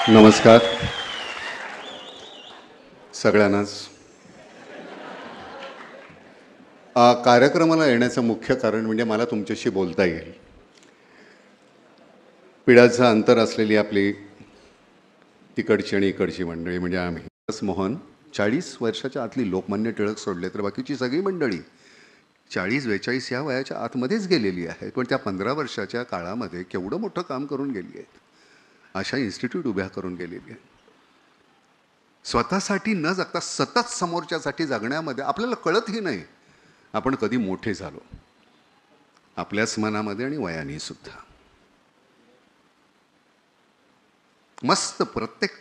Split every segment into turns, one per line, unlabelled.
नमस्कार सगळ्यांनाच. कार्यक्रमाला येण्याचं मुख्य कारण म्हणजे मला तुमच्याशी बोलता येईल. पिढ्याचं अंतर असलेली आपली तिकडची आणि इकडची मंडळी म्हणजे आम्ही मोहन 40 वर्षाच्या आतली लोकमान्य टिळक सोडले तर बाकीची सगळी मंडळी 40-42 या वयाच्या आतमध्येच गेलेली आहे. पण त्या 15 वर्षाच्या काळामध्ये केवढं मोठं काम करून गेली आहेत. अशा इन्स्टिट्यूट उभ्या करून गेलेली आहे. स्वतःसाठी न जगता सतत समोरच्यासाठी जगण्यामध्ये आपल्याला कळतही नाही आपण कधी मोठे झालो, आपल्याच मनामध्ये आणि वयाने सुद्धा. मस्त प्रत्येक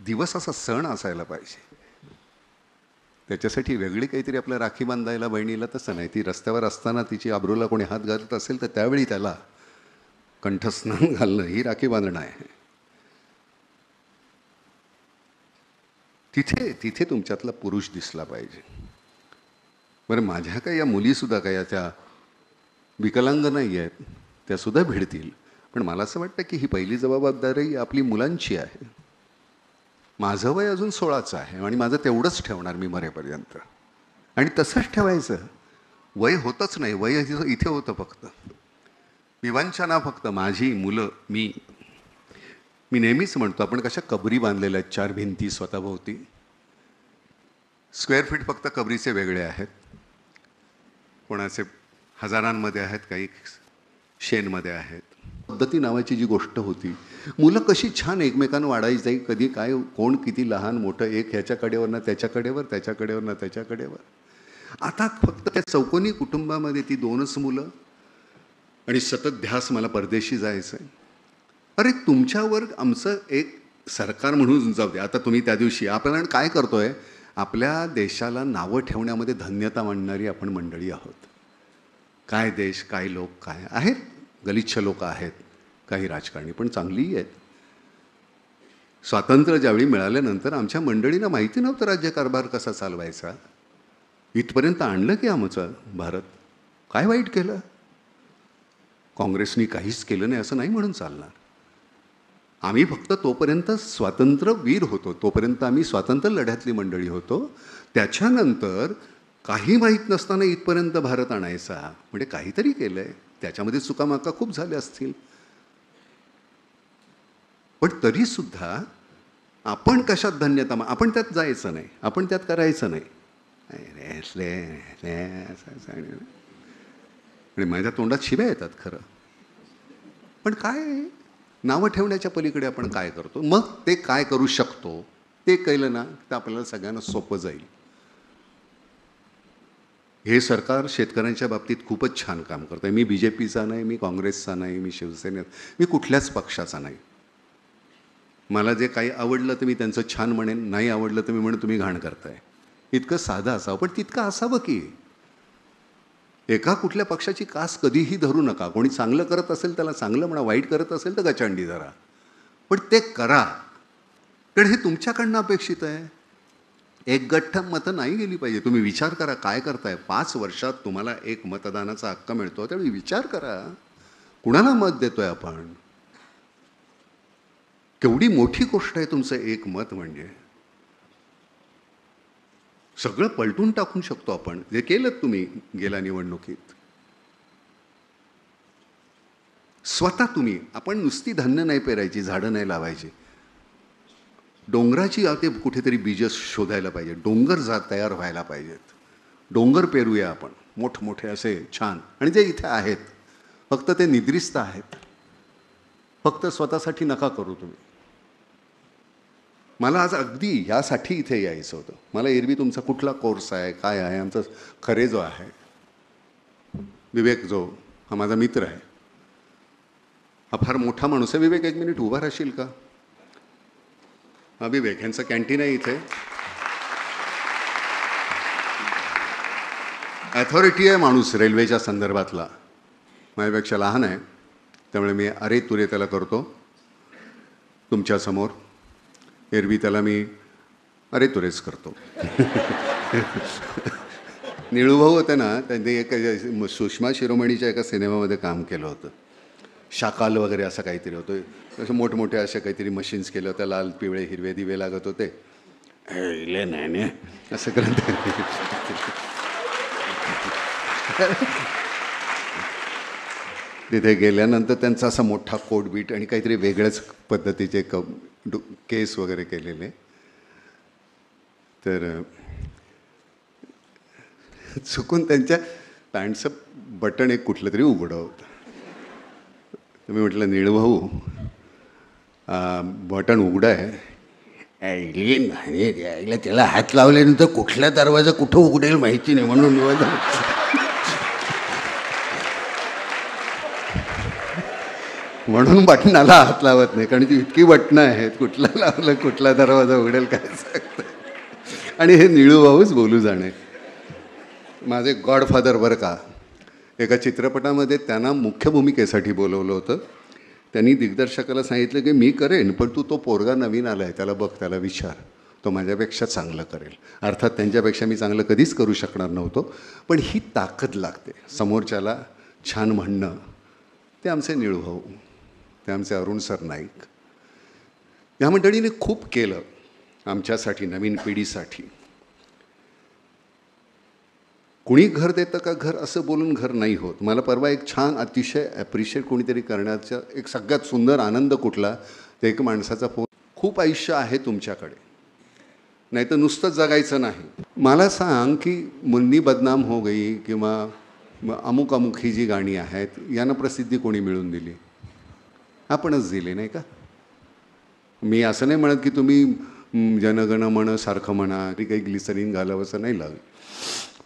दिवस असा सण असायला पाहिजे. त्याच्यासाठी वेगळी काहीतरी आपल्या राखी बांधायला बहिणीला तसं नाही. ती रस्त्यावर असताना तिची आबरूला कोणी हात घालत असेल तर त्यावेळी त्याला कंठस्नान घालणं ही राखी बांधणं आहे. तिथे तिथे तुमच्यातला पुरुष दिसला पाहिजे. बरं, माझ्या काय या मुलीसुद्धा काय त्या विकलांग नाही आहेत, त्यासुद्धा भिडतील. पण मला असं वाटतं की ही पहिली जबाबदारी आपली मुलांची आहे. माझं वय अजून 16चं आहे आणि माझं तेवढंच ठेवणार मी मरेपर्यंत. आणि तसंच ठेवायचं. वय होतच नाही, वय इथे होतं फक्त. विवांचना फक्त माझी मुलं मी नेहमीच म्हणतो आपण कशा कबरी बांधलेल्या आहेत 4 भिंती स्वतःभोवती. स्क्वेअर फीट फक्त कबरीचे वेगळे आहेत. कोणाचे हजारांमध्ये आहेत, काही शेनमध्ये आहेत. पद्धती नावाची जी गोष्ट होती, मुलं कशी छान एकमेकांना वाढायची, कधी काय कोण किती लहान मोठं, एक ह्याच्या कडेवर ना त्याच्या कडेवर, त्याच्या कडेवर ना त्याच्या कडेवर. आता फक्त त्या चौकोनी कुटुंबामध्ये ती 2च मुलं आणि सतत ध्यास मला परदेशी जायचं आहे. अरे तुमच्यावर आमचं एक सरकार म्हणून जाऊ दे. आता तुम्ही त्या दिवशी आपल्याला काय करतोय, आपल्या देशाला नावं ठेवण्यामध्ये धन्यता मानणारी आपण मंडळी आहोत. काय देश, काय लोक, काय आहेत. गलिच्छ लोक आहेत, काही राजकारणी पण चांगलीही आहेत. स्वातंत्र्य ज्यावेळी मिळाल्यानंतर आमच्या मंडळींना माहिती नव्हतं राज्यकारभार कसा चालवायचा. इथपर्यंत आणलं की आमचं भारत. काय वाईट केलं? काँग्रेसनी काहीच केलं नाही असं नाही म्हणून चालणार. आम्ही फक्त तोपर्यंत स्वातंत्र्यवीर होतो, तोपर्यंत आम्ही स्वातंत्र्य लढ्यातली मंडळी होतो. त्याच्यानंतर काही माहीत नसताना इथपर्यंत भारत आणायचा म्हणजे काहीतरी केलं आहे. त्याच्यामध्ये चुकामाका खूप झाल्या असतील, पण तरीसुद्धा आपण कशात धन्यता, आपण त्यात जायचं नाही, आपण त्यात करायचं नाही. आणि माझ्या तोंडात शिव्या येतात खरं, पण काय नावं ठेवण्याच्या पलीकडे आपण काय करतो. मग ते काय करू शकतो ते कळलं ना तर आपल्याला सगळ्यांना सोपं जाईल. हे सरकार शेतकऱ्यांच्या बाबतीत खूपच छान काम करतं आहे. मी BJPचा नाही, मी काँग्रेसचा नाही, मी शिवसेनेत, मी कुठल्याच पक्षाचा नाही. मला जे काही आवडलं तर मी त्यांचं छान म्हणेन, नाही आवडलं तर मी म्हणेन तुम्ही घाण करताय. इतकं साधं असावं, पण तितकं असावं की एका कुठल्या पक्षाची कास कधीही धरू नका. कोणी चांगलं करत असेल त्याला चांगलं म्हणा, वाईट करत असेल तर गचांडी धरा, पण ते करा. कारण हे तुमच्याकडनं अपेक्षित आहे. एक गठ्ठ मतं नाही गेली पाहिजे. तुम्ही विचार करा काय करताय. 5 वर्षात तुम्हाला एक मतदानाचा हक्क मिळतो, त्यावेळी विचार करा कुणाला मत देतोय आपण. केवढी मोठी गोष्ट आहे तुमचं एक मत. म्हणजे सगळं पलटून टाकून शकतो आपण. जे केलं तुम्ही गेल्या निवडणुकीत. स्वतः तुम्ही, आपण नुसती धान्य नाही पेरायची, झाडं नाही लावायची, डोंगराची ते कुठेतरी बीज शोधायला पाहिजे. डोंगर तयार व्हायला पाहिजेत. डोंगर पेरूया आपण मोठमोठे असे छान. आणि जे इथे आहेत फक्त ते निद्रिस्त आहेत. फक्त स्वतःसाठी नका करू तुम्ही. मला आज अगदी यासाठी इथे यायचं होतं. मला एरवी तुमचा कुठला कोर्स आहे काय आहे, आमचा खरे जो आहे विवेक, जो हा माझा मित्र आहे, हा फार मोठा माणूस आहे. विवेक 1 मिनिट उभा राहशील का? हा विवेक, यांचं कॅन्टीन आहे इथे. ॲथॉरिटी आहे माणूस रेल्वेच्या संदर्भातला. माझ्यापेक्षा लहान आहे, त्यामुळे मी अरे तुरे त्याला करतो तुमच्यासमोर. एरवी त्याला मी अरे तुरेच करतो. निळूभाऊ होते ना, त्यांनी एक सुषमा शिरोमणीच्या एका सिनेमामध्ये काम केलं होतं. शाकाल वगैरे असं काहीतरी होतं. असे मोठमोठे असे काहीतरी मशीन्स केले होत्या, लाल पिवळे हिरवे दिवे लागत होते. इले नाही असं करत तिथे गेल्यानंतर त्यांचा असा मोठा कोट बीट आणि काहीतरी वेगळ्याच पद्धतीचे केस वगैरे केलेले. तर चुकून त्यांच्या पॅन्टचं बटन एक कुठलं तरी उघडं होतं. तर मी म्हटलं, निळभाऊ बटन उघडं आहे. यायला त्याला हात लावल्यानंतर कुठला दरवाजा कुठं उघडेल माहिती नाही म्हणून म्हणून बटनाला हात लावत नाही, कारण ती इतकी बटणं आहेत, कुठला लावलं कुठला दरवाजा उघडेल काय सांगतं. आणि हे निळूभाऊच बोलू जाणे. माझे गॉडफादर बरं का. एका चित्रपटामध्ये त्यांना मुख्य भूमिकेसाठी बोलवलं होतं. त्यांनी दिग्दर्शकाला सांगितलं की मी करेन, पण तो पोरगा नवीन आला आहे, त्याला बघ, त्याला विचार, तो माझ्यापेक्षा चांगलं करेल. अर्थात त्यांच्यापेक्षा मी चांगलं कधीच करू शकणार नव्हतो, पण ही ताकद लागते समोरच्याला छान म्हणणं. ते आमचे निळूभाऊ, ते आमचे अरुण सर नाईक. ह्या मंडळीने खूप केलं आमच्यासाठी, नवीन पिढीसाठी. कुणी घर देतं का घर असं बोलून घर नाही होत. मला परवा एक छान अतिशय ॲप्रिशिएट कोणीतरी करण्याचा एक सगळ्यात सुंदर आनंद कुठला, ते एक माणसाचा फोन, खूप आयुष्य आहे तुमच्याकडे, नाही तर नुसतं जगायचं नाही. मला सांग की मुन्नी बदनाम हो गई किंवा अमुक अमुक ही जी गाणी आहेत यांना प्रसिद्धी कोणी मिळवून दिली? आपणच दिली, नाही का? मी असं नाही म्हणत की तुम्ही जनगण म्हण सारखं म्हणा, ती काही ग्लिसरीन घालावं असं नाही लागलं.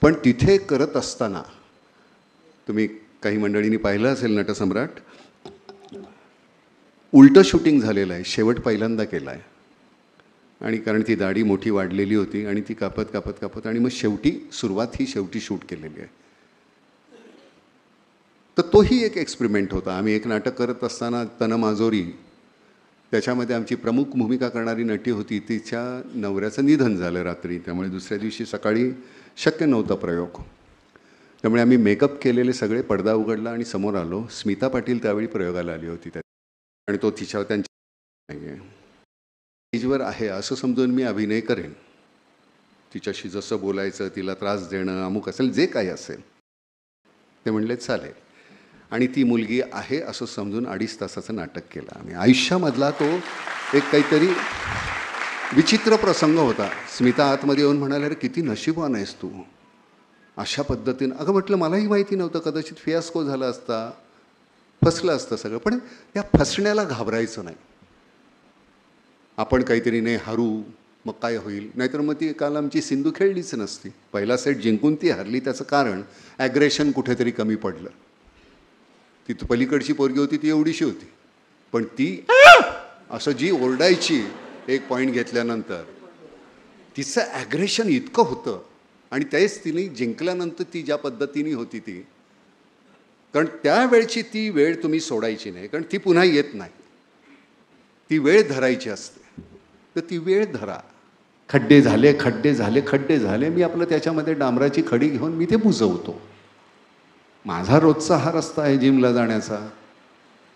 पण तिथे करत असताना तुम्ही काही मंडळींनी पाहिलं असेल नटसम्राट, उलटं शूटिंग झालेलं आहे. शेवट पहिल्यांदा केला आहे. आणि कारण ती दाढी मोठी वाढलेली होती आणि ती कापत कापत कापत आणि मग सुरुवात ही शेवटी शूट केलेली आहे. तर तोही एक एक्सपेरिमेंट होता. आम्ही एक नाटक करत असताना तन माजोरी, त्याच्यामध्ये आमची प्रमुख भूमिका करणारी नटी होती, तिच्या नवऱ्याचं निधन झालं रात्री. त्यामुळे दुसऱ्या दिवशी सकाळी शक्य नव्हता प्रयोग. त्यामुळे आम्ही मेकअप केलेले सगळे पडदा उघडला आणि समोर आलो. स्मिता पाटील त्यावेळी प्रयोगाला आली होती आणि तो तिच्यावर त्यांच्या नाही आहे, स्टेजवर आहे असं समजून मी अभिनय करेन. तिच्याशी जसं बोलायचं, तिला त्रास देणं, अमुक असेल, जे काही असेल. ते म्हणले चालेल. आणि ती मुलगी आहे असं समजून 2.5 तासाचं नाटक केलं आम्ही. आयुष्यामधला तो एक काहीतरी विचित्र प्रसंग होता. स्मिता आतमध्ये येऊन म्हणाले, अरे किती नशीबवान आहेस तू, अशा पद्धतीनं. अगं म्हटलं, मलाही माहिती नव्हतं, कदाचित फियास्को झाला असता, फसलं असतं सगळं, पण त्या फसण्याला घाबरायचं नाही. आपण काहीतरी नाही हरू, मग काय होईल, नाहीतर मग ती काल आमची सिंधू खेळलीच नसती. पहिला सेट जिंकून ती हरली, त्याचं कारण ॲग्रेशन कुठेतरी कमी पडलं. ती पलीकडची पोरगी होती, ती एवढीशी होती, पण ती असं जी ओरडायची एक पॉईंट घेतल्यानंतर, तिचं ॲग्रेशन इतकं होतं. आणि तेच तिने जिंकल्यानंतर ती ज्या पद्धतीने होती ती, कारण त्यावेळची ती वेळ तुम्ही सोडायची नाही, कारण ती पुन्हा येत नाही. ती वेळ धरायची असते, तर ती वेळ धरा. खड्डे झाले, खड्डे झाले, खड्डे झाले, मी आपलं त्याच्यामध्ये डांबराची खडी घेऊन मी ते बुजवतो. माझा रोजचा हा रस्ता आहे जिमला जाण्याचा.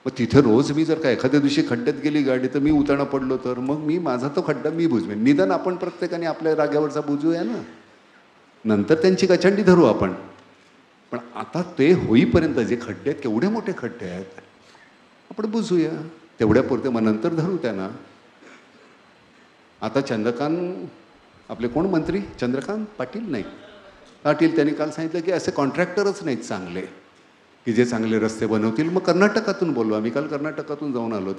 मग तिथे रोज मी जर का एखाद्या दिवशी खड्ड्यात गेली गाडी, तर मी उताना पडलो तर मग मी माझा तो खड्डा मी बुजवेन. निदान आपण प्रत्येकाने आपल्या राग्यावरचा बुजवूया ना, नंतर त्यांची कचंडी धरू आपण. पण आता ते होईपर्यंत जे खड्डे आहेत, केवढे मोठे खड्डे आहेत, आपण बुजूया तेवढ्या पुरते, मग नंतर धरू त्यांना. आता चंद्रकांत आपले कोण मंत्री, चंद्रकांत पाटील नाही पाटील, त्यांनी काल सांगितलं की असे कॉन्ट्रॅक्टरच नाहीत चांगले की जे चांगले रस्ते बनवतील. मग कर्नाटकातून बोललो आम्ही. काल कर्नाटकातून जाऊन आलो.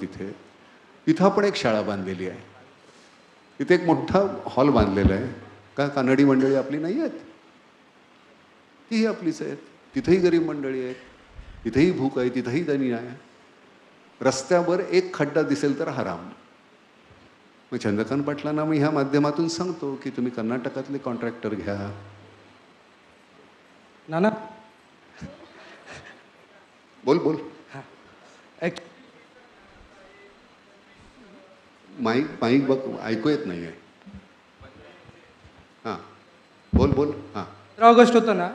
तिथं आपण एक शाळा बांधलेली आहे. तिथे एक मोठा हॉल बांधलेला आहे. का कानडी मंडळी आपली नाही आहेत, तीही आपलीच आहेत. तिथंही गरीब मंडळी आहेत, तिथंही भूक आहे, तिथंही दणी आहे. रस्त्यावर एक खड्डा दिसेल तर हराम. मग चंद्रकांत पाटलांना मी ह्या माध्यमातून सांगतो की तुम्ही कर्नाटकातले कॉन्ट्रॅक्टर घ्या.
नाना
बोल बोल. माईक माईक बघ, ऐकू येत नाही आहे. हां बोल बोल. हां
15 ऑगस्ट होतं ना,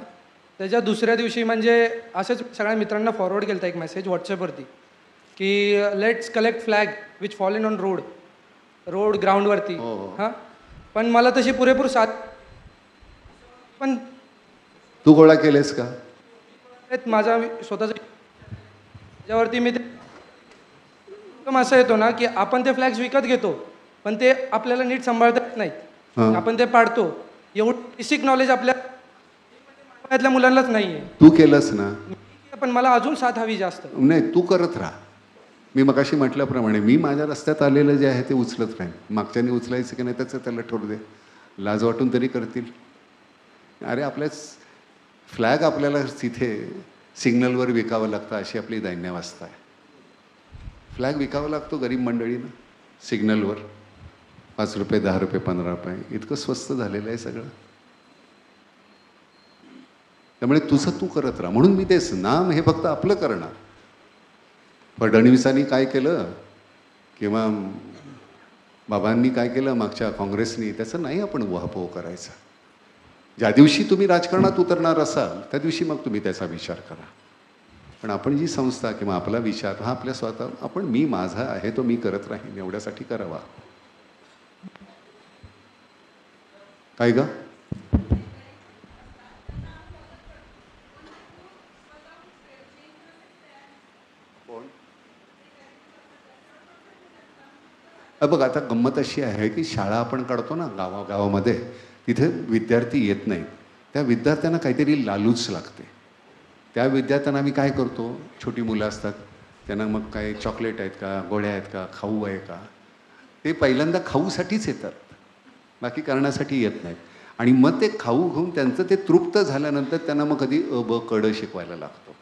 त्याच्या दुसऱ्या दिवशी म्हणजे असंच सगळ्या मित्रांना फॉरवर्ड केलं एक मेसेज व्हॉट्सअपवरती की let's collect flag which fallen on road ग्राउंडवरती. हां, पण मला तशी पुरेपूर साथ पण
तू गोळा केलेस का?
माझा स्वतःचा त्याच्यावरती मी ते असं येतो ना की आपण ते फ्लॅग्स विकत घेतो पण ते आपल्याला नीट सांभाळता येत नाहीत.
हां.
आपण ते पाडतो. एवढं बेसिक नॉलेज आपल्या मुलांनाच नाही आहे.
तू केलंस ना?
पण मला अजून साथ हवी जास्त.
नाही, तू करत राहा. मी मगाशी म्हटल्याप्रमाणे मी माझ्या रस्त्यात आलेलं जे आहे ते उचलत राहीन. मागच्याने उचलायचं की नाही त्याचं त्याला ठरवू दे. लाज वाटून तरी करतील. अरे आपल्याच फ्लॅग आपल्याला तिथे सिग्नलवर विकावं लागतं अशी आपली दैन्यावस्था आहे. फ्लॅग विकावा लागतो गरीब मंडळीनं सिग्नलवर. 5 रुपये, 10 रुपये, 15 रुपये इतकं स्वस्त झालेलं आहे सगळं. त्यामुळे तुझं तू करत राहा. म्हणून मी तेच नाम हे फक्त आपलं करणार. फडणवीसांनी काय केलं किंवा बाबांनी काय केलं मागच्या काँग्रेसनी त्याचं नाही आपण उहापोह करायचा. ज्या दिवशी तुम्ही राजकारणात उतरणार असाल त्या दिवशी मग तुम्ही त्याचा विचार करा. पण आपण जी संस्था किंवा आपला विचार हा आपल्या स्वतः आपण मी माझा आहे तो मी करत राहीन एवढ्यासाठी करावा. काय ग? बघ आता गंमत अशी आहे की शाळा आपण काढतो ना गावागावामध्ये तिथे विद्यार्थी येत नाहीत. त्या विद्यार्थ्यांना काहीतरी लालूच लागते. त्या विद्यार्थ्यांना आम्ही काय करतो, छोटी मुलं असतात त्यांना मग काय चॉकलेट आहेत का, गोळ्या आहेत का, खाऊ आहे का, ते पहिल्यांदा खाऊसाठीच येतात, बाकी करण्यासाठी येत नाहीत. आणि मग ते खाऊ घेऊन त्यांचं ते तृप्त झाल्यानंतर त्यांना मग कधी ब कड शिकवायला लागतो.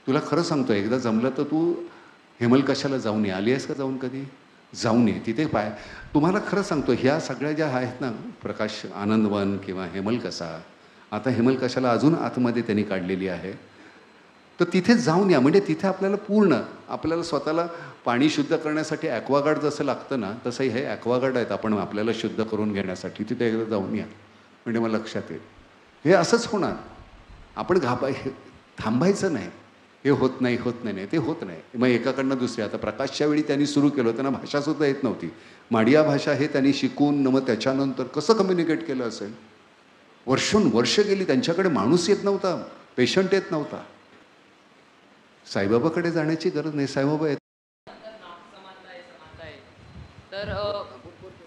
तुला खरं सांगतो एकदा जमलं तर तू हेमलकशाला जाऊन ये. आली आहेस का जाऊन कधी? जाऊन ये तिथे तुम्हाला खरं सांगतो ह्या सगळ्या ज्या आहेत ना प्रकाश आनंदवन किंवा हेमलकसा, आता हेमलकशाला अजून आतमध्ये त्यांनी काढलेली आहे, तर तिथे जाऊन या. म्हणजे तिथे आपल्याला पूर्ण आपल्याला स्वतःला पाणी शुद्ध करण्यासाठी ॲक्वागार्ड जसं लागतं ना तसं हे ॲक्वागार्ड आहेत आपण आपल्याला शुद्ध करून घेण्यासाठी. तिथे एकदा जाऊन या म्हणजे मला लक्षात येईल. हे असंच होणार. आपण थांबायचं नाही. हे होत नाही ते होत नाही. मग एकाकडनं दुसऱ्या. आता प्रकाशच्या वेळी त्यांनी सुरू केलं, त्यांना भाषासुद्धा येत नव्हती. माडिया भाषा हे त्यांनी शिकून मग त्याच्यानंतर कसं कम्युनिकेट केलं असेल. वर्ष गेली त्यांच्याकडे माणूस येत नव्हता, पेशंट येत नव्हता. साईबाबाकडे जाण्याची गरज नाही. साईबाबा येत.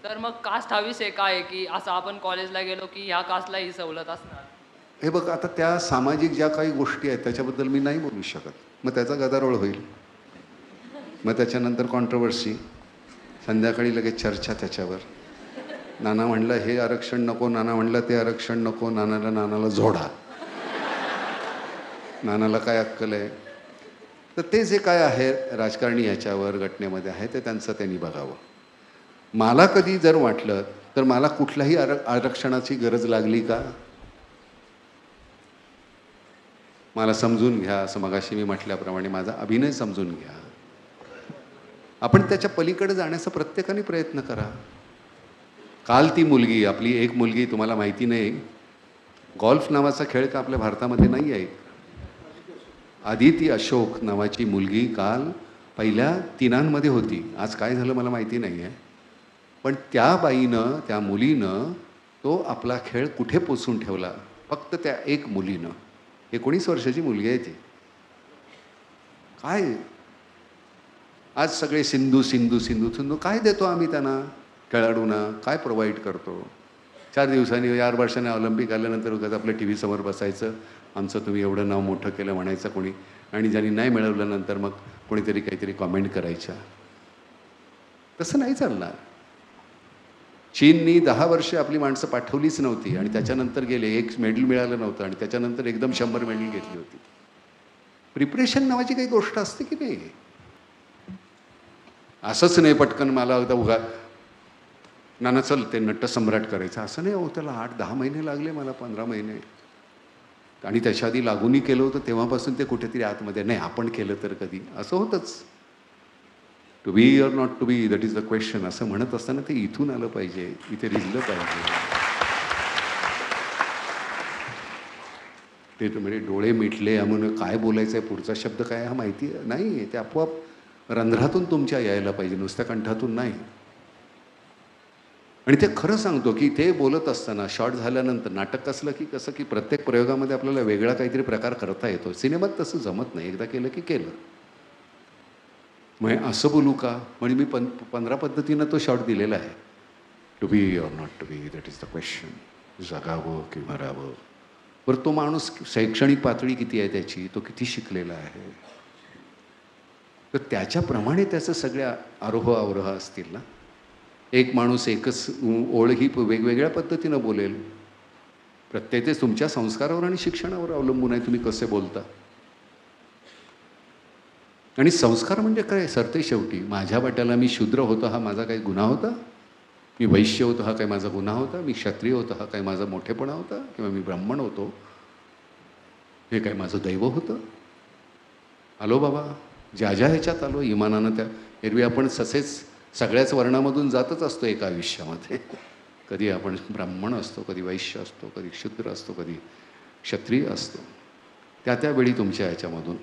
तर मग कास्ट हा विषय काय आहे की असं आपण कॉलेजला गेलो की ह्या कास्टला ही सवलत असणार.
हे बघ आता त्या सामाजिक ज्या काही गोष्टी आहेत त्याच्याबद्दल मी नाही बोलू शकत. मग त्याचा गदारोळ होईल. मग त्याच्यानंतर कॉन्ट्रोवर्सी, संध्याकाळी लगेच चर्चा त्याच्यावर. नाना म्हणलं हे आरक्षण नको, नाना म्हणलं ते आरक्षण नको, नानाला झोडा. नानाला काय अक्कल आहे. तर ते जे काय आहे राजकारणी याच्यावर घटनेमध्ये आहे ते त्यांचं त्यांनी बघावं. मला कधी जर वाटलं तर मला कुठल्याही आरक्षणाची गरज लागली का, मला समजून घ्या. असं मगाशी मी म्हटल्याप्रमाणे माझा अभिनय समजून घ्या. आपण त्याच्या पलीकडे जाण्याचा प्रत्येकाने प्रयत्न करा. काल ती मुलगी आपली एक मुलगी तुम्हाला माहिती नाही, गॉल्फ नावाचा खेळ का आपल्या भारतामध्ये नाही आहे. आदिती अशोक नावाची मुलगी काल पहिल्या 3 होती. आज काय झालं मला माहिती नाही आहे. पण त्या बाईनं त्या मुलीनं तो आपला खेळ कुठे पोचून ठेवला, फक्त त्या एक मुलीनं. 19 वर्षाची मुलगी आहे ती. काय आज सगळे सिंधू सिंधू सिंधू सिंधू काय देतो आम्ही त्यांना खेळाडूंना, काय प्रोव्हाइड करतो. 4 दिवसांनी 4 वर्षांनी ऑलिम्पिक आल्यानंतर उगाच आपल्या टी व्ही समोर बसायचं, आमचं तुम्ही एवढं नाव मोठं केलं म्हणायचं कोणी, आणि ज्यांनी नाही मिळवलं नंतर मग कोणीतरी काहीतरी कॉमेंट करायच्या. तसं नाही चालणार. चीननी 10 वर्षे आपली माणसं पाठवलीच नव्हती आणि त्याच्यानंतर गेले, 1 मेडल मिळालं नव्हतं आणि त्याच्यानंतर एकदम 100 मेडल घेतली होती. प्रिपरेशन नावाची काही गोष्ट असते की नाही. असंच नाही पटकन मला एकदा उगा नाना चल ते नटसम्राट करायचं असं नाही हो. त्याला 8-10 महिने लागले मला, 15 महिने. आणि त्याच्या आधी लागूनही केलं होतं तेव्हापासून ते कुठेतरी आतमध्ये नाही आपण केलं तर कधी असं होतंच. To be or not to be, that is the question असं म्हणत असताना ते इथून आलं पाहिजे, इथे रिजलं पाहिजे. ते म्हणजे डोळे मिटले म्हणून काय बोलायचं आहे, पुढचा शब्द काय हा माहिती नाही. ते आपोआप रंध्रातून तुमच्या यायला पाहिजे, नुसत्या कंठातून नाही. आणि ते खरं सांगतो की ते बोलत असताना शॉर्ट झाल्यानंतर नाटक असलं की कसं की प्रत्येक प्रयोगामध्ये आपल्याला वेगळा काहीतरी प्रकार करता येतो. सिनेमात तसं जमत नाही, एकदा केलं की केलं. मग असं बोलू का म्हणजे मी 15 पद्धतीनं तो शॉर्ट दिलेला आहे. To be or not to be, that is the question. जगावं की मरावं. बरं तो माणूस शैक्षणिक पातळी किती आहे त्याची, तो किती शिकलेला आहे, तर त्याच्याप्रमाणे त्याचं सगळ्या आरोह अवरोह असतील ना. एक माणूस एकच ओळ ही वेगवेगळ्या पद्धतीनं बोलेल. प्रत्येक ते तुमच्या संस्कारावर आणि शिक्षणावर अवलंबून आहे तुम्ही कसे बोलता. आणि संस्कार म्हणजे काय सरते शेवटी माझ्या वाट्याला मी शूद्र होतो हा माझा काही गुन्हा होता, मी वैश्य होतो हा काही माझा गुन्हा होता, मी क्षत्रिय होतो हा काही माझा मोठेपणा होता, किंवा मी ब्राह्मण होतो हे काय माझं दैव होतं. आलो बाबा ज्या ज्या ह्याच्यात आलो इमानानं, त्या एरवी आपण तसेच सगळ्याच वर्णामधून जातच असतो एका आयुष्यामध्ये. कधी आपण ब्राह्मण असतो, कधी वैश्य असतो, कधी शूद्र असतो, कधी क्षत्रिय असतो. त्या त्यावेळी तुमच्या ह्याच्यामधून